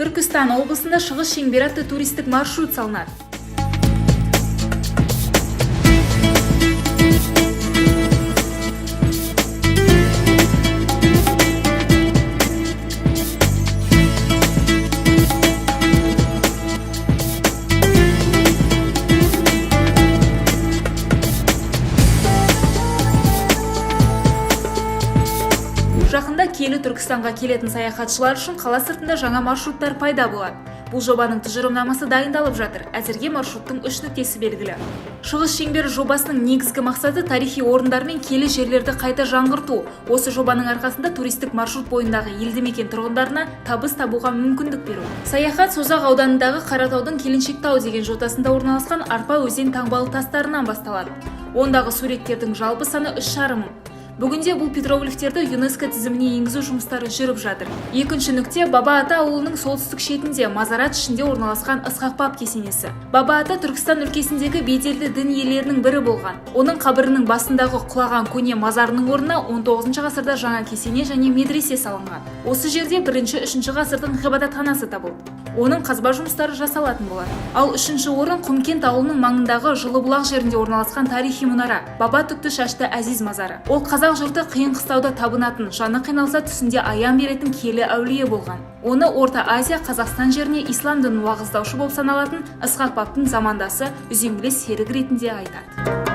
Түркістан облысында шығыс шеңбер атты туристік маршрут салынады. Жақында Киелі Түркістанға келетін саяхатшылар үшін қала сыртында жаңа маршруттар пайда болады. Бұл жобаның тұжырымдамасы дайындалып жатыр. Әзірге маршруттың 3 нүктесі белгілі. Шығыс шеңбері жобасының негізгі мақсаты тарихи орындар мен киелі жерлерді қайта жаңғырту. Осы жобаның арқасында туристік маршрут бойындағы елді мекен тұрғындарына табыс табуға мүмкіндік беру. Саяхат Созақ ауданындағы Қаратаудың Келіншектау деген жотасында орналасқан Арпа өзен таңбалы тастарынан басталады. Ондағы суреттердің жалпы саны 3,5 мың. Бүгінде бұл петроглифтерді ЮНЕСКО тізіміне енгізу жұмыстары жүріп жатыр. Екінші нүкте Баба Ата ауылының солтүстік шетінде мазарат ішінде орналасқан Ысқақ Баб кесенесі. Баба Ата Түркістан өлкесіндегі беделді дін иелерінің бірі болған. Оның қабірінің басындағы құлаған көне мазарының орнына 19 ғасырда жаңа кесене және медресе салынған. Осы жерде 1-3 ғасырдың ғибадатханасы табылды. Оның қазба жұмыстары жасалатын болады. Ал үшінші орын Құмкент ауылының маңындағы Жылыбұлақ жерінде орналасқан тарихи мұнара Баба Түкті шашты Әзиз мазары. Ол қазақ жұрты қиын қыстауда табынатын, жаны қиналса түсінде аян беретін киелі әулие болған. Оны Орта Азия, Қазақстан жеріне ислам дінін уағыздаушы болып саналатын Ысқақ Бабтың замандасы үзеңгілес серік ретінде айтады.